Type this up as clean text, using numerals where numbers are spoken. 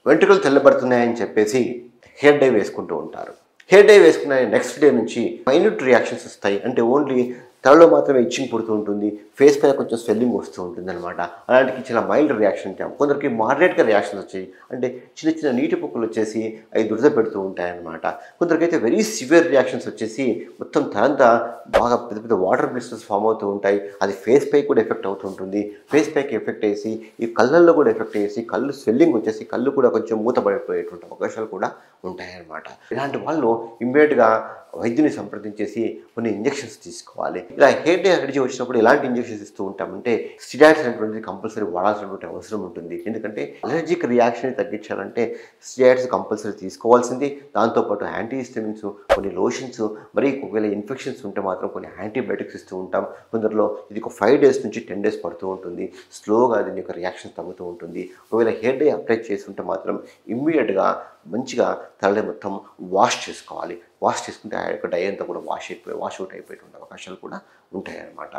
వెంట్రుకలు తెల్లబడుతున్నాయని చెప్పేసి hair dye వేసుకుంటూ ఉంటారు. హెయిర్ డై వేసుకున్న నెక్స్ట్ డే నుంచి మైన్యూట్ రియాక్షన్స్ వస్తాయి. అంటే ఓన్లీ తలలో మాత్రమే ఇచ్చింగ్ పుడుతూ ఉంటుంది, ఫేస్ పైన కొంచెం స్వెల్లింగ్ వస్తూ ఉంటుంది అనమాట. అలాంటికి చాలా మైల్డ్ రియాక్షన్ ఉంటాయి. కొందరికి మోడరేట్గా రియాక్షన్స్ వచ్చాయి, అంటే చిన్న చిన్న నీటి పొక్కులు వచ్చేసి అవి దురద పెడుతూ ఉంటాయన్నమాట. కొందరికైతే వెరీ సివియర్ రియాక్షన్స్ వచ్చేసి మొత్తం తలంతా బాగా పెద్ద పెద్ద వాటర్ బ్లిస్టర్స్ ఫామ్ అవుతూ ఉంటాయి. అది ఫేస్ పై కూడా ఎఫెక్ట్ అవుతూ ఉంటుంది. ఫేస్ పైకి ఎఫెక్ట్ అయ్యేసి ఈ కళ్ళల్లో కూడా ఎఫెక్ట్ అయ్యేసి కళ్ళు స్వెల్లింగ్ వచ్చేసి కళ్ళు కూడా కొంచెం మూతపడిపోయేటువంటి అవకాశాలు కూడా ఉంటాయన్నమాట. ఇలాంటి వాళ్ళు ఇమ్మీడియట్గా వైద్యుని సంప్రదించేసి కొన్ని ఇంజెక్షన్స్ తీసుకోవాలి. ఇలా హెయిర్ డే అలర్జీ వచ్చినప్పుడు ఎలాంటి ఇంజెక్షన్స్ ఇస్తూ ఉంటామంటే స్టిరాయిడ్స్ అనేటువంటిది కంపల్సరీ వాడాల్సినటువంటి అవసరం ఉంటుంది. ఎందుకంటే అలర్జిక్ రియాక్షన్ తగ్గించాలంటే స్టిరాయిడ్స్ కంపల్సరీ తీసుకోవాల్సింది. దాంతోపాటు యాంటీహిస్టమిన్స్, కొన్ని లోషన్స్, మరి ఒకవేళ ఇన్ఫెక్షన్స్ ఉంటే మాత్రం కొన్ని యాంటీబయాటిక్స్ ఇస్తూ ఉంటాం. కొందరిలో ఇది ఒక 5 days నుంచి 10 days పడుతూ ఉంటుంది. స్లోగా దీని యొక్క రియాక్షన్ తగ్గుతూ ఉంటుంది. ఒకవేళ హెయిర్ డే అప్లై చేస్తుంటే మాత్రం ఇమ్మీడియట్గా మంచిగా తలని మొత్తం వాష్ చేసుకోవాలి. వాష్ చేసుకుంటే ఆ యొక్క డై అంతా కూడా వాష్ అవుట్ అయిపోయేటువంటి అవకాశాలు కూడా ఉంటాయన్నమాట.